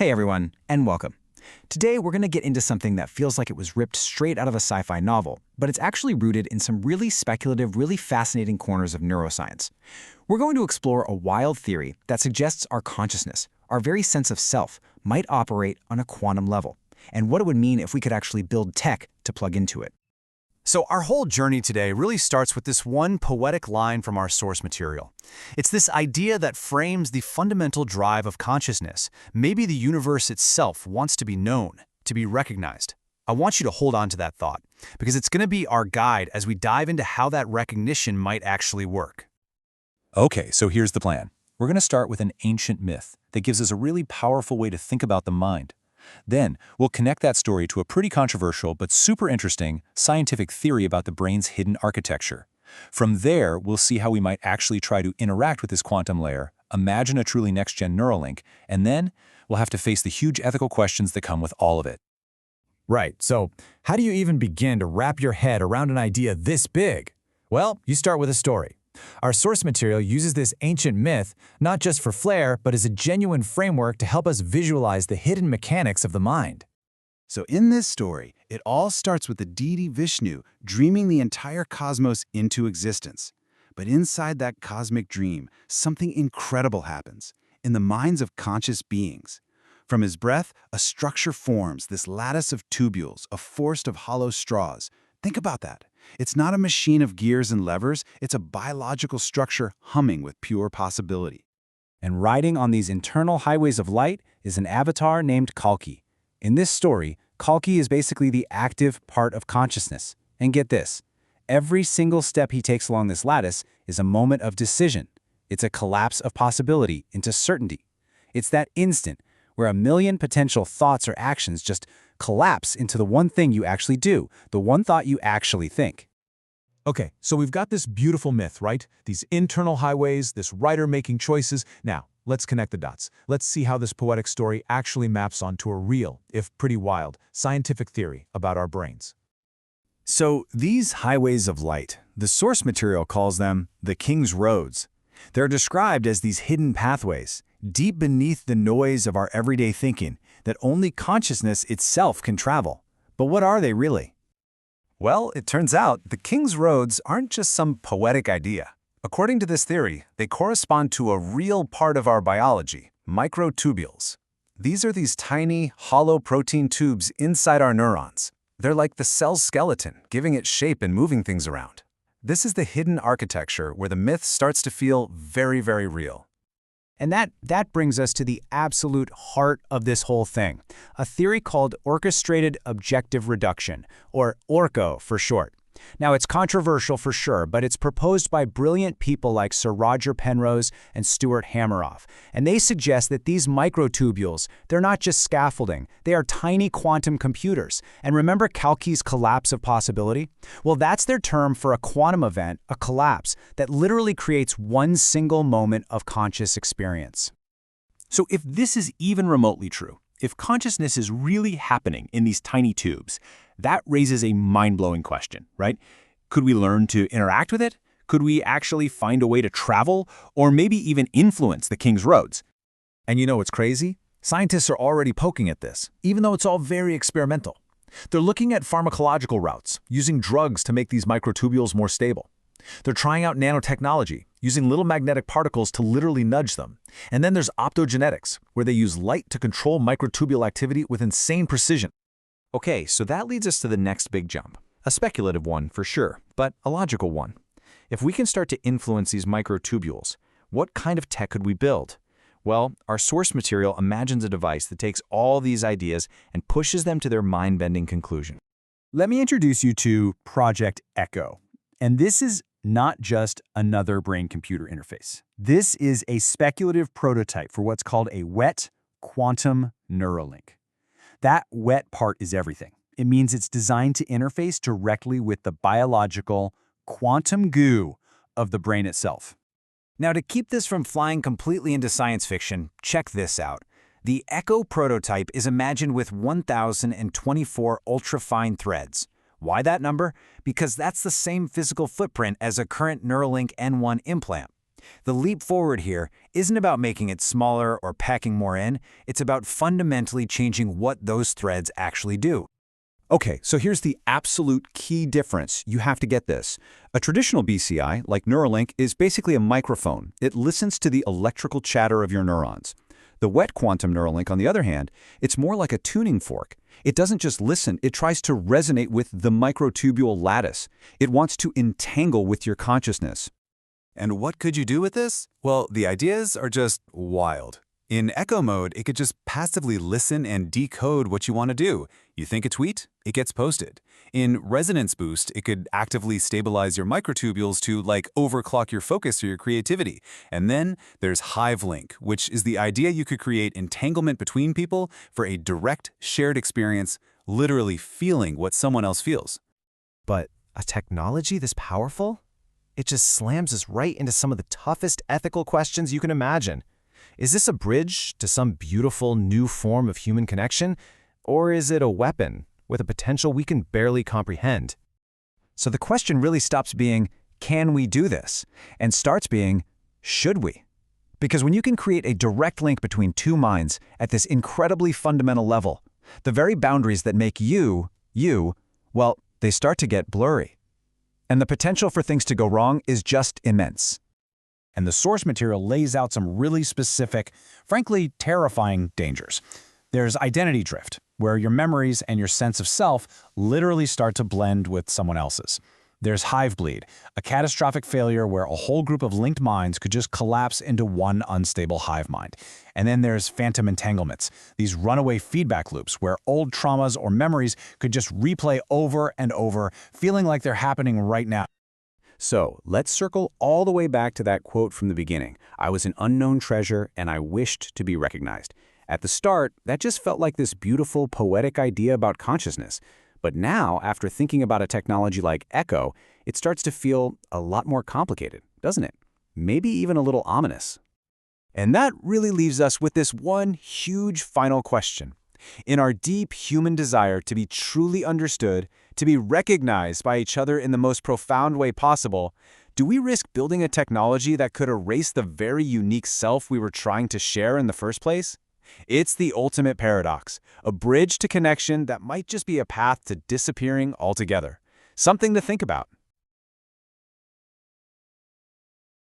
Hey everyone, and welcome. Today we're going to get into something that feels like it was ripped straight out of a sci-fi novel, but it's actually rooted in some really speculative, really fascinating corners of neuroscience. We're going to explore a wild theory that suggests our consciousness, our very sense of self, might operate on a quantum level, and what it would mean if we could actually build tech to plug into it. So our whole journey today really starts with this one poetic line from our source material. It's this idea that frames the fundamental drive of consciousness. Maybe the universe itself wants to be known, to be recognized. I want you to hold on to that thought, because it's going to be our guide as we dive into how that recognition might actually work. Okay, so here's the plan. We're going to start with an ancient myth that gives us a really powerful way to think about the mind. Then, we'll connect that story to a pretty controversial but super interesting scientific theory about the brain's hidden architecture. From there, we'll see how we might actually try to interact with this quantum layer, imagine a truly next-gen neural link, and then we'll have to face the huge ethical questions that come with all of it. Right, so how do you even begin to wrap your head around an idea this big? Well, you start with a story. Our source material uses this ancient myth not just for flair, but as a genuine framework to help us visualize the hidden mechanics of the mind. So in this story, it all starts with the deity Vishnu dreaming the entire cosmos into existence. But inside that cosmic dream, something incredible happens in the minds of conscious beings. From his breath, a structure forms, this lattice of tubules, a forest of hollow straws. Think about that. It's not a machine of gears and levers, it's a biological structure humming with pure possibility. And riding on these internal highways of light is an avatar named Kalki. In this story, Kalki is basically the active part of consciousness. And get this, every single step he takes along this lattice is a moment of decision. It's a collapse of possibility into certainty. It's that instant where a million potential thoughts or actions just collapse into the one thing you actually do, the one thought you actually think. Okay, so we've got this beautiful myth, right? These internal highways, this writer making choices. Now, let's connect the dots. Let's see how this poetic story actually maps onto a real, if pretty wild, scientific theory about our brains. So these highways of light, the source material calls them the King's Roads. They're described as these hidden pathways, deep beneath the noise of our everyday thinking, that only consciousness itself can travel. But what are they really? Well, it turns out the King's Roads aren't just some poetic idea. According to this theory, they correspond to a real part of our biology, microtubules. These are these tiny, hollow protein tubes inside our neurons. They're like the cell's skeleton, giving it shape and moving things around. This is the hidden architecture where the myth starts to feel very, very real. And that brings us to the absolute heart of this whole thing, a theory called Orchestrated Objective Reduction, or Orch-or for short. Now, it's controversial for sure, but it's proposed by brilliant people like Sir Roger Penrose and Stuart Hameroff. And they suggest that these microtubules, they're not just scaffolding, they are tiny quantum computers. And remember Kalki's collapse of possibility? Well, that's their term for a quantum event, a collapse, that literally creates one single moment of conscious experience. So if this is even remotely true, if consciousness is really happening in these tiny tubes, that raises a mind-blowing question, right? Could we learn to interact with it? Could we actually find a way to travel, or maybe even influence the King's Roads? And you know what's crazy? Scientists are already poking at this, even though it's all very experimental. They're looking at pharmacological routes, using drugs to make these microtubules more stable. They're trying out nanotechnology, using little magnetic particles to literally nudge them. And then there's optogenetics, where they use light to control microtubule activity with insane precision. Okay, so that leads us to the next big jump. A speculative one, for sure, but a logical one. If we can start to influence these microtubules, what kind of tech could we build? Well, our source material imagines a device that takes all these ideas and pushes them to their mind-bending conclusion. Let me introduce you to Project Echo. And this is not just another brain-computer interface. This is a speculative prototype for what's called a wet quantum Neuralink. That wet part is everything. It means it's designed to interface directly with the biological quantum goo of the brain itself. Now, to keep this from flying completely into science fiction, check this out. The Echo prototype is imagined with 1,024 ultra-fine threads. Why that number? Because that's the same physical footprint as a current Neuralink N1 implant. The leap forward here isn't about making it smaller or packing more in, it's about fundamentally changing what those threads actually do. Okay, so here's the absolute key difference. You have to get this. A traditional BCI, like Neuralink, is basically a microphone. It listens to the electrical chatter of your neurons. The wet quantum Neuralink, on the other hand, it's more like a tuning fork. It doesn't just listen, it tries to resonate with the microtubule lattice. It wants to entangle with your consciousness. And what could you do with this? Well, the ideas are just wild. In echo mode, it could just passively listen and decode what you want to do. You think a tweet? It gets posted. In resonance boost, it could actively stabilize your microtubules to overclock your focus or your creativity. And then there's hive link, which is the idea you could create entanglement between people for a direct shared experience, literally feeling what someone else feels. But a technology this powerful? It just slams us right into some of the toughest ethical questions you can imagine. Is this a bridge to some beautiful new form of human connection? Or is it a weapon with a potential we can barely comprehend? So the question really stops being, can we do this? And starts being, should we? Because when you can create a direct link between two minds at this incredibly fundamental level, the very boundaries that make you, well, they start to get blurry. And the potential for things to go wrong is just immense. And the source material lays out some really specific, frankly terrifying dangers. There's identity drift, where your memories and your sense of self literally start to blend with someone else's. There's hive bleed, a catastrophic failure where a whole group of linked minds could just collapse into one unstable hive mind. And then there's phantom entanglements, these runaway feedback loops where old traumas or memories could just replay over and over, feeling like they're happening right now. So let's circle all the way back to that quote from the beginning. I was an unknown treasure and I wished to be recognized. At the start, that just felt like this beautiful, poetic idea about consciousness. But now, after thinking about a technology like Echo, it starts to feel a lot more complicated, doesn't it? Maybe even a little ominous. And that really leaves us with this one huge final question. In our deep human desire to be truly understood, to be recognized by each other in the most profound way possible, do we risk building a technology that could erase the very unique self we were trying to share in the first place? It's the ultimate paradox, a bridge to connection that might just be a path to disappearing altogether. Something to think about.